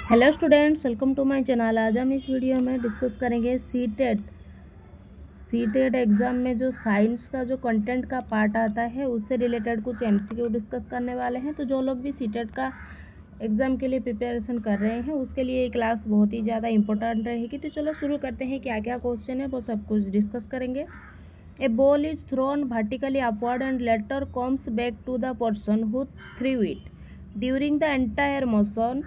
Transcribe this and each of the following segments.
Hello students, welcome to my channel. आज हम इस वीडियो में डिस्कस करेंगे सीटेट एग्ज़ाम में जो साइंस का जो कंटेंट का पार्ट आता है उससे रिलेटेड कुछ एमसीक्यू डिस्कस करने वाले हैं। तो जो लोग भी सीटेट का एग्ज़ाम के लिए प्रिपरेशन कर रहे हैं उसके लिए ये क्लास बहुत ही ज़्यादा इंपॉर्टेंट रहेगी। तो चलो शुरू करते हैं। क्या क्या क्वेश्चन है वो सब कुछ डिस्कस करेंगे। A ball is thrown vertically upward and later comes back to the person who threw it during the entire motion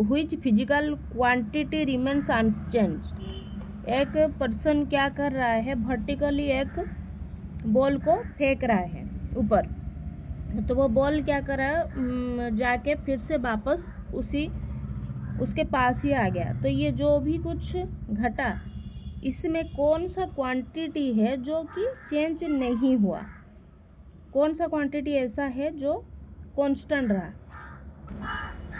which physical quantity remains unchanged। एक पर्सन क्या कर रहा है, वर्टिकली एक बॉल को फेंक रहा है ऊपर, तो वो बॉल क्या कर रहा है, जाके फिर से वापस उसके पास ही आ गया। तो ये जो भी कुछ घटा इसमें कौन सा क्वांटिटी है जो कि चेंज नहीं हुआ, कौन सा क्वांटिटी ऐसा है जो कांस्टेंट रहा।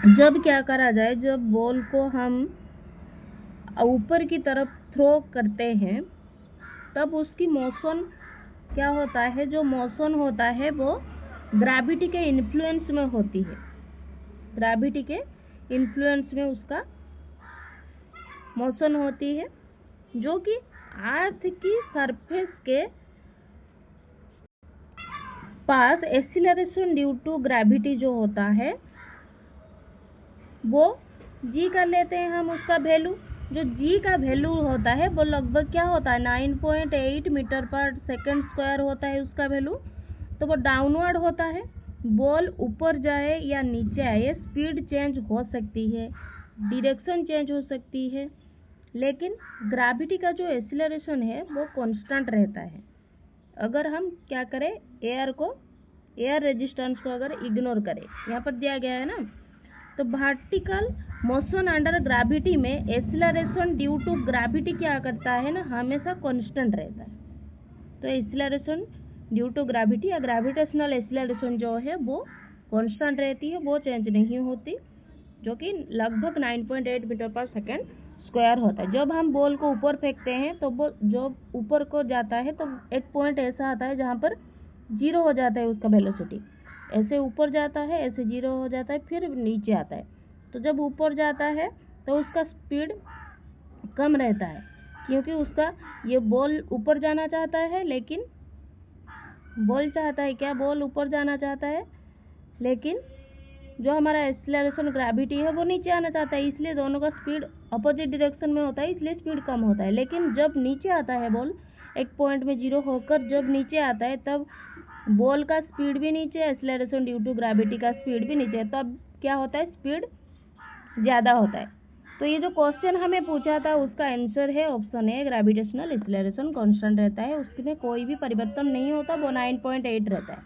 जब क्या करा जाए, जब बॉल को हम ऊपर की तरफ थ्रो करते हैं तब उसकी मोशन क्या होता है, जो मोशन होता है वो ग्रेविटी के इन्फ्लुएंस में होती है। ग्रेविटी के इन्फ्लुएंस में उसका मोशन होती है, जो कि अर्थ की सरफेस के पास एक्सीलरेशन ड्यू टू ग्रेविटी जो होता है वो जी कर लेते हैं हम उसका वैल्यू। जो जी का वैल्यू होता है वो लगभग क्या होता है, 9.8 मीटर पर सेकंड स्क्वायर होता है उसका वैल्यू। तो वो डाउनवर्ड होता है। बॉल ऊपर जाए या नीचे आए स्पीड चेंज हो सकती है, डायरेक्शन चेंज हो सकती है, लेकिन ग्रेविटी का जो एक्सीलरेशन है वो कांस्टेंट रहता है। अगर हम क्या करें, एयर रेजिस्टेंस को अगर इग्नोर करें, यहाँ पर दिया गया है ना, तो वर्टिकल मोशन अंडर ग्रेविटी में एक्सीलरेशन ड्यू टू ग्रेविटी क्या करता है ना, हमेशा कांस्टेंट रहता है। तो एक्सीलरेशन ड्यू टू ग्रेविटी या ग्रेविटेशनल एक्सीलरेशन जो है वो कांस्टेंट रहती है, वो चेंज नहीं होती, जो कि लगभग 9.8 मीटर पर सेकेंड स्क्वायर होता है। जब हम बॉल को ऊपर फेंकते हैं तो वो जो ऊपर को जाता है तो एक पॉइंट ऐसा आता है जहाँ पर जीरो हो जाता है उसका वेलोसिटी। ऐसे ऊपर जाता है, ऐसे जीरो हो जाता है, फिर नीचे आता है। तो जब ऊपर जाता है तो उसका स्पीड कम रहता है, क्योंकि उसका ये बॉल ऊपर जाना चाहता है, लेकिन बॉल चाहता है क्या, बॉल ऊपर जाना चाहता है, लेकिन जो हमारा एक्सीलरेशन ग्रेविटी है वो नीचे आना चाहता है। इसलिए दोनों का स्पीड अपोजिट डायरेक्शन में होता है, इसलिए स्पीड कम होता है। लेकिन जब नीचे आता है बॉल, एक पॉइंट में जीरो होकर जब नीचे आता है, तब बॉल का स्पीड भी नीचे, एक्सीलरेशन ड्यू टू ग्रेविटी का स्पीड भी नीचे, तब क्या होता है, स्पीड ज़्यादा होता है। तो ये जो क्वेश्चन हमें पूछा था उसका आंसर है option A, gravitational acceleration constant रहता है, उसमें कोई भी परिवर्तन नहीं होता, वो 9.8 रहता है।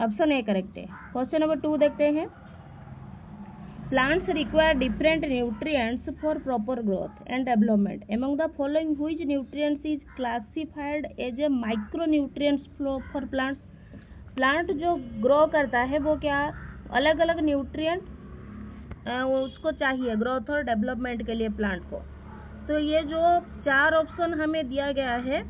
ऑप्शन ए करेक्ट है। क्वेश्चन नंबर 2 देखते हैं। Plants require different nutrients for proper growth and development. Among the following, which nutrients is classified as a micronutrients for plants? Plant जो ग्रो करता है वो क्या अलग अलग न्यूट्रिएंट उसको चाहिए ग्रोथ और डेवलपमेंट के लिए प्लांट को। तो ये जो 4 ऑप्शन हमें दिया गया है,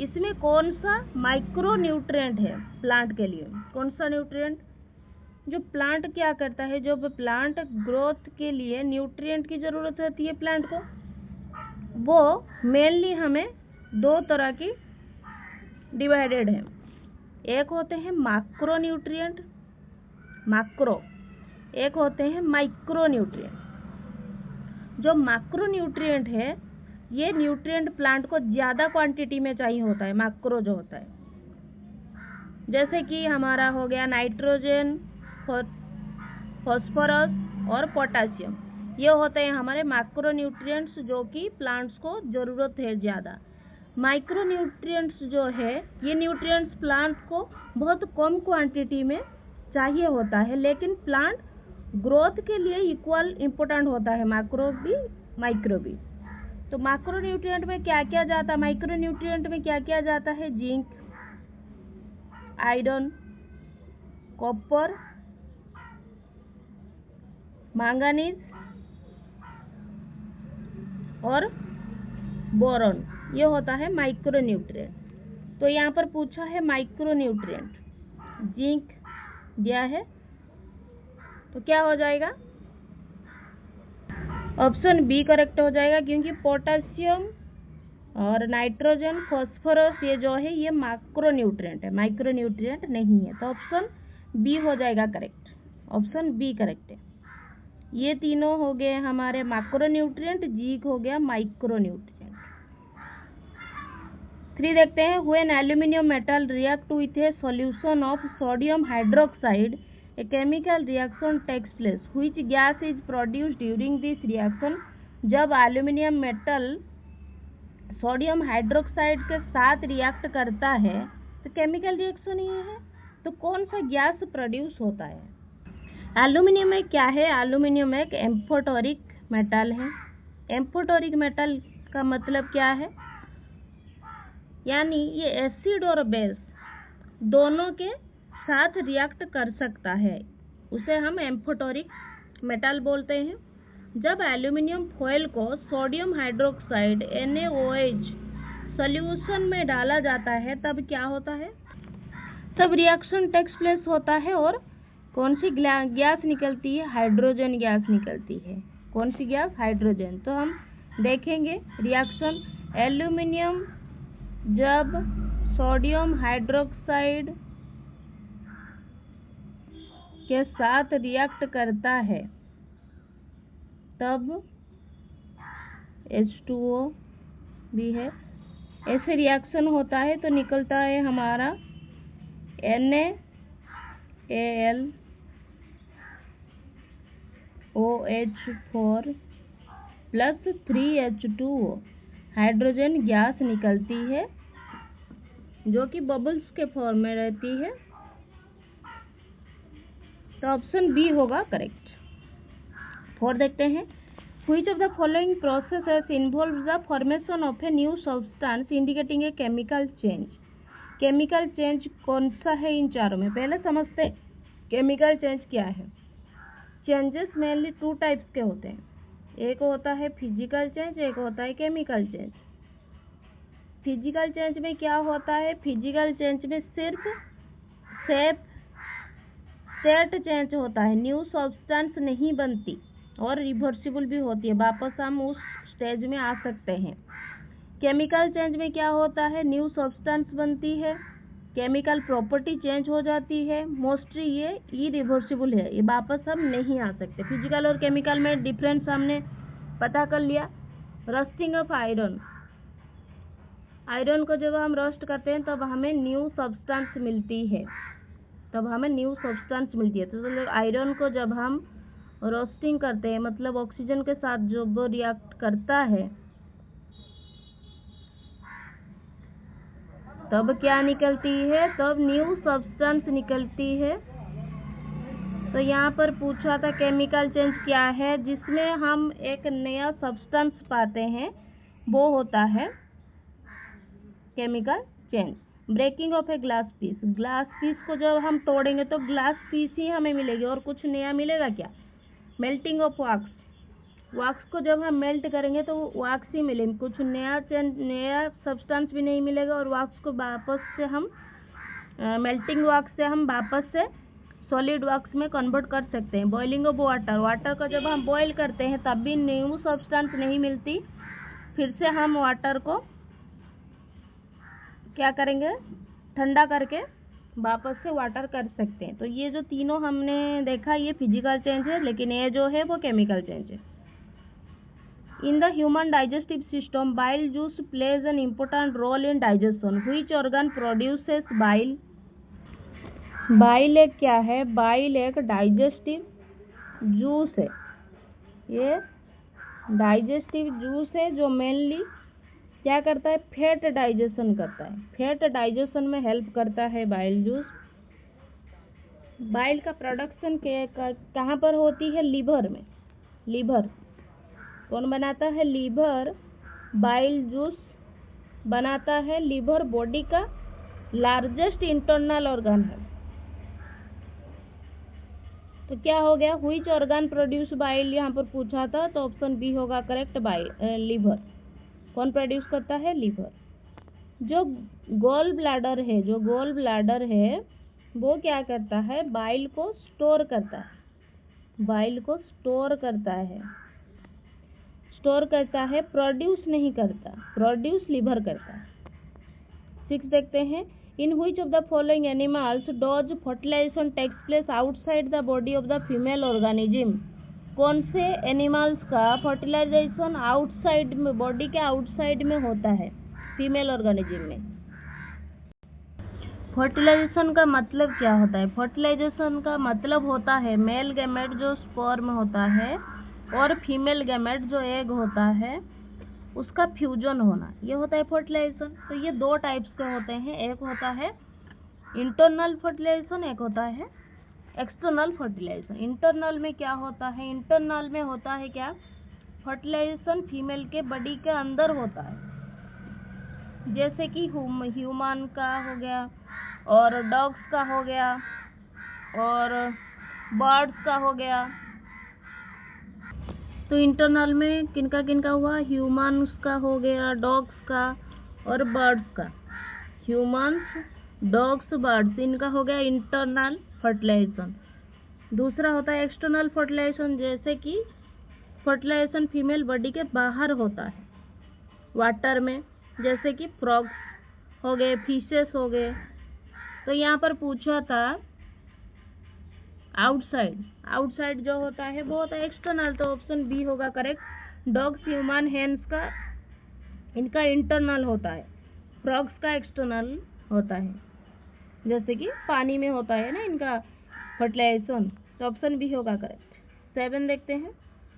इसमें कौन सा माइक्रो न्यूट्रिएंट है प्लांट के लिए, कौन सा न्यूट्रिएंट जो प्लांट क्या करता है, जो प्लांट ग्रोथ के लिए न्यूट्रिएंट की ज़रूरत होती है प्लांट को, वो मेनली हमें 2 तरह की डिवाइडेड है। एक होते हैं मैक्रो न्यूट्रिएंट, मैक्रो, एक होते हैं माइक्रो न्यूट्रिएंट। जो मैक्रो न्यूट्रिएंट है, ये न्यूट्रिएंट प्लांट को ज़्यादा क्वांटिटी में चाहिए होता है। मैक्रो जो होता है, जैसे कि हमारा हो गया नाइट्रोजन, फॉस्फोरस और पोटासियम, ये होते हैं हमारे मैक्रो न्यूट्रिएंट्स जो कि प्लांट्स को ज़रूरत है ज़्यादा। माइक्रो न्यूट्रिएंट्स जो है, ये न्यूट्रिएंट्स प्लांट को बहुत कम क्वांटिटी में चाहिए होता है, लेकिन प्लांट ग्रोथ के लिए इक्वल इम्पोर्टेंट होता है, मैक्रो भी माइक्रो भी। तो मैक्रो न्यूट्रिएंट में क्या क्या जाता है, माइक्रो न्यूट्रिएंट में क्या क्या जाता है, जिंक, आयरन, कॉपर, मैंगनीज और बोरॉन, ये होता है माइक्रो न्यूट्रिएंट। तो यहाँ पर पूछा है माइक्रो न्यूट्रिएंट, जिंक दिया है, तो क्या हो जाएगा, ऑप्शन बी करेक्ट हो जाएगा, क्योंकि पोटेशियम और नाइट्रोजन, फॉस्फोरस ये जो है ये मैक्रोन्यूट्रिएंट है, माइक्रोन्यूट्रिएंट नहीं है। तो ऑप्शन बी हो जाएगा करेक्ट, ऑप्शन बी करेक्ट है। ये तीनों हो गए हमारे मैक्रोन्यूट्रिएंट, जी हो गया माइक्रोन्यूट्रिएंट। 3 देखते हैं, when aluminium metal react with a solution of sodium hydroxide a chemical reaction takes place, which gas is produced during this reaction. जब एल्यूमिनियम मेटल सोडियम हाइड्रोक्साइड के साथ रिएक्ट करता है तो केमिकल रिएक्शन ये है, तो कौन सा गैस प्रोड्यूस होता है? एल्यूमिनियम में क्या है? एल्यूमिनियम एक एम्फोटोरिक मेटल है। एम्फोटोरिक मेटल का मतलब क्या है? यानी ये एसिड और बेस दोनों के साथ रिएक्ट कर सकता है, उसे हम एम्फोटोरिक मेटल बोलते हैं। जब एल्यूमिनियम फॉयल को सोडियम हाइड्रोक्साइड NaOH सॉल्यूशन में डाला जाता है तब क्या होता है? तब रिएक्शन टेक्स प्लेस होता है और कौन सी गैस निकलती है? हाइड्रोजन गैस निकलती है। कौन सी गैस? हाइड्रोजन। तो हम देखेंगे रिएक्शन, एल्यूमिनियम जब सोडियम हाइड्रोक्साइड के साथ रिएक्ट करता है तब H2O भी है, ऐसे रिएक्शन होता है तो निकलता है हमारा NaOH4 plus 3H2O hydrogen gas निकलती है जो कि बबल्स के फॉर्म में रहती है। तो ऑप्शन बी होगा करेक्ट। 4 देखते हैं, which of the following processes involve the formation of a new substance indicating a chemical change. Chemical change कौन सा है इन चारों में? पहले समझते हैं केमिकल चेंज क्या है। चेंजेस मेनली 2 टाइप्स के होते हैं, एक होता है फिजिकल चेंज, एक होता है केमिकल चेंज। फिजिकल चेंज में क्या होता है? फिजिकल चेंज में सिर्फ स्टेट चेंज होता है, न्यू सब्सटेंस नहीं बनती और रिवर्सिबल भी होती है, वापस हम उस स्टेज में आ सकते हैं। केमिकल चेंज में क्या होता है? न्यू सब्सटेंस बनती है, केमिकल प्रॉपर्टी चेंज हो जाती है, मोस्टली ये इरिवर्सिबल है, ये वापस हम नहीं आ सकते। फिजिकल और केमिकल में डिफरेंस हमने पता कर लिया। रस्टिंग ऑफ आयरन, आयरन को जब हम रोस्ट करते हैं तब हमें न्यू सब्सटेंस मिलती है, तो आयरन को जब हम रोस्टिंग करते हैं मतलब ऑक्सीजन के साथ जब वो रिएक्ट करता है तब क्या निकलती है? तब न्यू सब्सटेंस निकलती है। तो यहाँ पर पूछा था केमिकल चेंज क्या है, जिसमें हम एक नया सब्सटेंस पाते हैं, वो होता है chemical change. Breaking of a glass piece को जब हम तोड़ेंगे तो ग्लास पीस ही हमें मिलेगी और कुछ नया मिलेगा क्या? मेल्टिंग ऑफ वैक्स को जब हम मेल्ट करेंगे तो वैक्स ही मिलेगी, कुछ नया सब्सटेंस भी नहीं मिलेगा और वैक्स को वापस से हम मेल्टिंग वैक्स से हम वापस से सॉलिड वैक्स में कन्वर्ट कर सकते हैं। बॉइलिंग ऑफ वाटर को जब हम बॉईल करते हैं तब भी न्यू सब्सटेंस नहीं मिलती, फिर से हम वाटर को क्या करेंगे? ठंडा करके वापस से वाटर कर सकते हैं। तो ये जो तीनों हमने देखा ये फिजिकल चेंज है, लेकिन ये जो है वो केमिकल चेंज है। In the human digestive system bile juice plays an important role in digestion, which organ produces bile. Bile एक क्या है? बाइल एक डाइजेस्टिव जूस है, ये डाइजेस्टिव जूस है जो मेनली क्या करता है? फैट डाइजेशन करता है, फैट डाइजेशन में हेल्प करता है बाइल जूस। बाइल का प्रोडक्शन कहाँ पर होती है? लीवर में। लीवर कौन बनाता है? लीवर बाइल जूस बनाता है। लीवर बॉडी का लार्जेस्ट इंटरनल ऑर्गन है। तो क्या हो गया? व्हिच ऑर्गन प्रोड्यूस बाइल यहाँ पर पूछा था, तो ऑप्शन बी होगा करेक्ट, लीवर। कौन प्रोड्यूस करता है? लीवर। जो गॉल ब्लैडर है वो क्या करता है? बाइल को स्टोर करता है, स्टोर करता है, प्रोड्यूस नहीं करता, प्रोड्यूस लीवर करता है। 6 देखते हैं, in which of the following animals does fertilization takes place outside the body of the female organism. कौन से एनिमल्स का फर्टिलाइजेशन आउटसाइड में, बॉडी के आउटसाइड में होता है फीमेल ऑर्गेनिज्म में। फर्टिलाइजेशन का मतलब क्या होता है? फर्टिलाइजेशन का मतलब होता है मेल गैमेट जो स्पर्म होता है और फीमेल गैमेट जो एग होता है उसका फ्यूजन होना, ये होता है फर्टिलाइजेशन। तो ये दो टाइप्स के होते हैं, एक होता है इंटरनल फर्टिलाइजेशन, एक होता है एक्सटर्नल फर्टिलाइजेशन। इंटरनल में क्या होता है? इंटरनल में होता है क्या? फर्टिलाइजेशन फीमेल के बॉडी के अंदर होता है, जैसे कि ह्यूमन का हो गया और डॉग्स का हो गया और बर्ड्स का हो गया। तो इंटरनल में किनका किनका हुआ? ह्यूमन्स का हो गया, डॉग्स का और बर्ड्स का। ह्यूमन्स, डॉग्स, बर्ड्स, इनका हो गया इंटरनल फर्टिलाइजेशन। दूसरा होता है एक्सटर्नल फर्टिलाइजेशन, जैसे कि फर्टिलाइजेशन फीमेल बॉडी के बाहर होता है वाटर में, जैसे कि फ्रॉग्स हो गए, फिशेस हो गए। तो यहाँ पर पूछा था आउटसाइड, आउटसाइड जो होता है वो होता है एक्सटर्नल, तो ऑप्शन बी होगा करेक्ट। डॉग्स, ह्यूमन, हेन्स का इनका इंटरनल होता है, फ्रॉग्स का एक्सटर्नल होता है, जैसे कि पानी में होता है ना इनका फर्टिलाइजेशन, तो ऑप्शन बी होगा करेक्ट। 7 देखते हैं,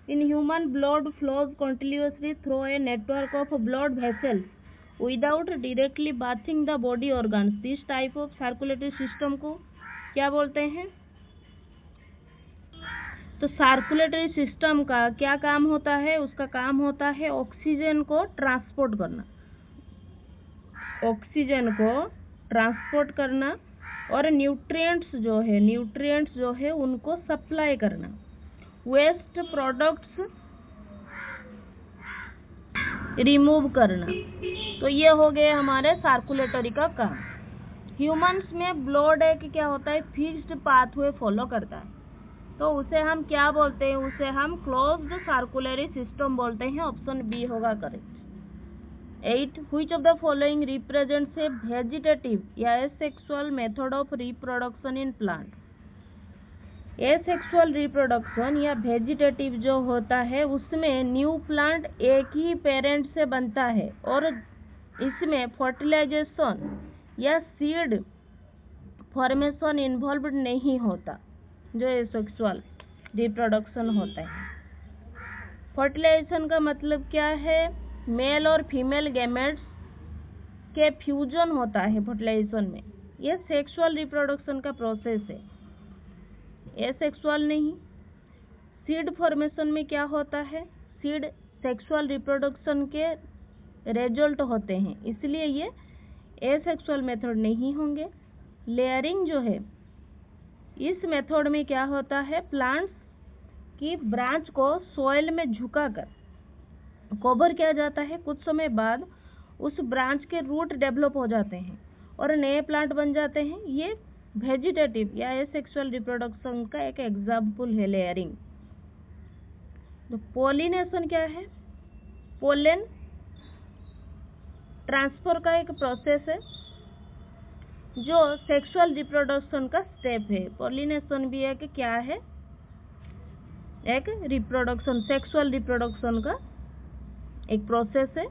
in human blood flows continuously through a network of blood vessels without directly bathing the body organs. This type of circulatory system को क्या बोलते हैं? तो सर्कुलेटरी सिस्टम का क्या काम होता है? उसका काम होता है ऑक्सीजन को ट्रांसपोर्ट करना, ऑक्सीजन को ट्रांसपोर्ट करना और न्यूट्रिएंट्स जो है उनको सप्लाई करना, वेस्ट प्रोडक्ट्स रिमूव करना। तो ये हो गए हमारे सर्कुलेटरी का काम। ह्यूमंस में ब्लड एक क्या होता है? फिक्स्ड पाथवे फॉलो करता है, तो उसे हम क्या बोलते हैं? उसे हम क्लोज्ड सर्कुलरी सिस्टम बोलते हैं। ऑप्शन बी होगा correct. 8 which of the following represents a vegetative या asexual method of reproduction in plant. Asexual reproduction या वेजिटेटिव जो होता है उसमें न्यू प्लांट एक ही पेरेंट से बनता है और इसमें फर्टिलाइजेशन या सीड फॉर्मेशन इन्वॉल्व नहीं होता, जो एसेक्सुअल रिप्रोडक्शन होता है। फर्टिलाइजेशन का मतलब क्या है? मेल और फीमेल गैमेट्स के फ्यूजन होता है फर्टिलाइजेशन में, यह सेक्सुअल रिप्रोडक्शन का प्रोसेस है, एसेक्सुअल नहीं। सीड फॉर्मेशन में क्या होता है? सीड सेक्सुअल रिप्रोडक्शन के रिजल्ट होते हैं, इसलिए ये एसेक्सुअल मेथड नहीं होंगे। लेयरिंग जो है इस मेथड में क्या होता है? प्लांट्स की ब्रांच को सॉइल में झुकाकर कवर किया जाता है, कुछ समय बाद उस ब्रांच के रूट डेवलप हो जाते हैं और नए प्लांट बन जाते हैं। ये वेजिटेटिव या एसेक्सुअल रिप्रोडक्शन का एक एग्जाम्पल है लेयरिंग। तो पोलिनेशन क्या है? पोलन ट्रांसफर का एक प्रोसेस है जो सेक्सुअल रिप्रोडक्शन का स्टेप है। पोलिनेशन भी एक क्या है? एक रिप्रोडक्शन, सेक्सुअल रिप्रोडक्शन का एक प्रोसेस है।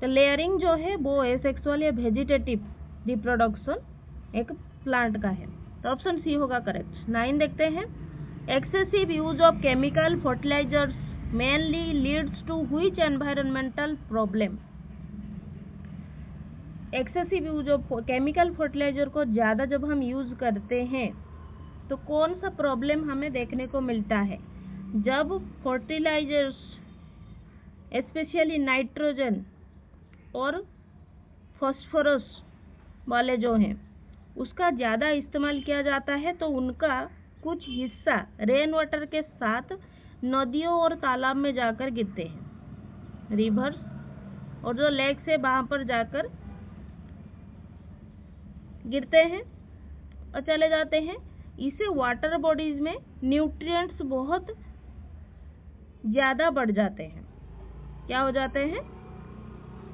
तो लेयरिंग जो है वो एसेक्सुअल या वेजिटेटिव रिप्रोडक्शन एक प्लांट का है, तो ऑप्शन सी होगा करेक्ट। 9 देखते हैं, excessive use of chemical fertilizers mainly leads to which environmental problem. Excessive use of chemical fertilizer को ज़्यादा जब हम यूज करते हैं तो कौन सा प्रॉब्लम हमें देखने को मिलता है? जब फर्टिलाइजर्स स्पेशली नाइट्रोजन और फास्फोरस वाले जो हैं उसका ज़्यादा इस्तेमाल किया जाता है तो उनका कुछ हिस्सा रेन वाटर के साथ नदियों और तालाब में जाकर गिरते हैं, रिवर्स और जो लेक से वहाँ पर जाकर गिरते हैं और चले जाते हैं। इससे वाटर बॉडीज में न्यूट्रिएंट्स बहुत ज़्यादा बढ़ जाते हैं क्या हो जाते हैं,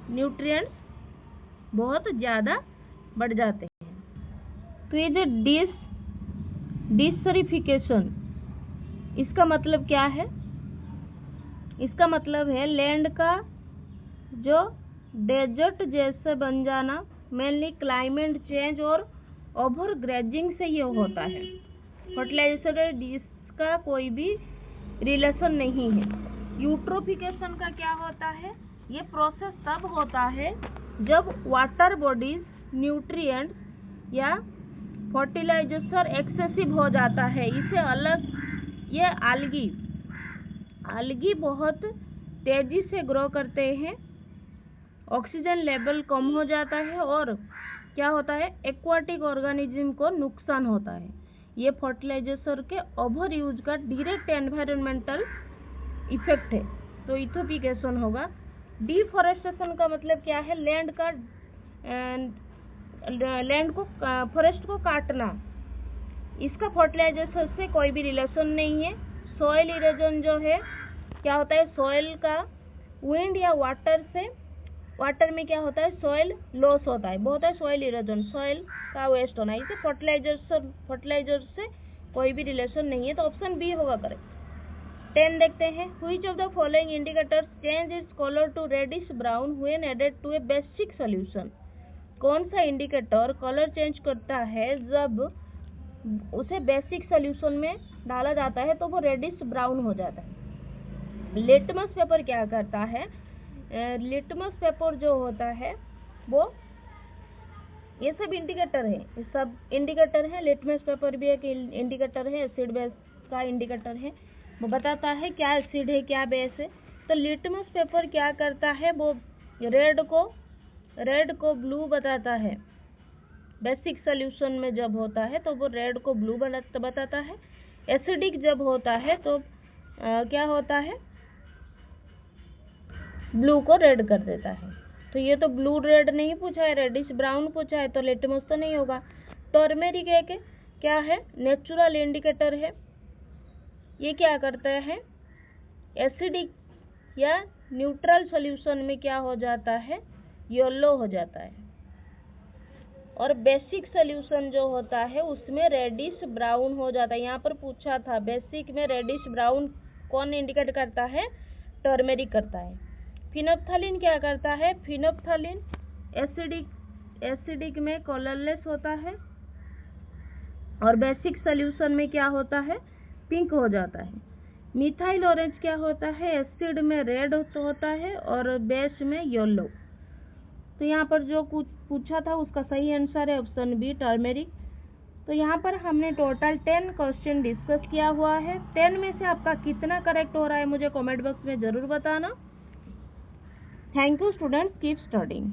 न्यूट्रिएंट्स बहुत ज़्यादा बढ़ जाते हैं। तो ये जो डिसरिफिकेशन, इसका मतलब क्या है? इसका मतलब है लैंड का जो डेजर्ट जैसे बन जाना, मेनली क्लाइमेट चेंज और ओवर ग्रेजिंग से ये होता है। फर्टिलाइजेशन और इसका कोई भी रिलेशन नहीं है। यूट्रोफिकेशन का क्या होता है? ये प्रोसेस तब होता है जब वाटर बॉडीज न्यूट्रिएंट्स या फर्टिलाइजेशन एक्सेसिव हो जाता है। इसे अलग, ये आलगी बहुत तेजी से ग्रो करते हैं, ऑक्सीजन लेवल कम हो जाता है और क्या होता है, एक्वाटिक ऑर्गेनिज्म को नुकसान होता है। ये फर्टिलाइजेशन के ओवर यूज का डायरेक्ट एनवायरमेंटल इफेक्ट है। तो इथोफिकेशन होगा। डिफॉरेस्टेशन का मतलब क्या है? लैंड को, फॉरेस्ट को काटना। इसका फर्टिलाइजेशन से कोई भी रिलेशन नहीं है। सॉइल इरोजन जो है, क्या होता है, सॉइल का विंड या वाटर में क्या होता है, सॉइल लॉस होता है, बहुत है सॉइल इरोजन, सॉइल का वेस्ट होना। इसे फर्टिलाइजर से कोई भी रिलेशन नहीं है। तो ऑप्शन बी होगा करेक्ट। 10 देखते हैं। Which of the following indicators change its colour to reddish brown when added to a basic solution? कौन सा इंडिकेटर कलर चेंज करता है जब उसे बेसिक सॉल्यूशन में डाला जाता है तो वो रेडिश ब्राउन हो जाता है? लिटमस पेपर क्या करता है? लिटमस पेपर जो होता है वो, ये सब इंडिकेटर है, ये सब इंडिकेटर है। लिटमस पेपर भी एक इंडिकेटर है, एसिड बेस का इंडिकेटर है। वो बताता है क्या एसिड है क्या बेस है। तो लिटमस पेपर क्या करता है, वो रेड को ब्लू बताता है। बेसिक सॉल्यूशन में जब होता है तो वो रेड को ब्लू बताता है। एसिडिक जब होता है तो क्या होता है, ब्लू को रेड कर देता है। तो ये तो ब्लू रेड नहीं पूछा है, रेडिश ब्राउन पूछा है, तो लिटमस तो नहीं होगा। टर्मेरिक एक क्या है, नेचुरल इंडिकेटर है। ये क्या करता है, एसिडिक या न्यूट्रल सॉल्यूशन में क्या हो जाता है, येलो हो जाता है। और बेसिक सॉल्यूशन जो होता है उसमें रेडिश ब्राउन हो जाता है। यहाँ पर पूछा था बेसिक में रेडिश ब्राउन कौन इंडिकेट करता है, टर्मेरिक करता है। फिनोप्थलीन क्या करता है, फिनोप्थलीन एसिडिक में कलरलेस होता है और बेसिक सॉल्यूशन में क्या होता है, पिंक हो जाता है। मिथाइल ऑरेंज क्या होता है, एसिड में रेड होता है और बेस में येलो। तो यहाँ पर जो कुछ पूछा था उसका सही आंसर है ऑप्शन बी, टर्मेरिक। तो यहाँ पर हमने टोटल 10 क्वेश्चन डिस्कस किया हुआ है। 10 में से आपका कितना करेक्ट हो रहा है मुझे कमेंट बॉक्स में जरूर बताना। Thank you students, keep studying.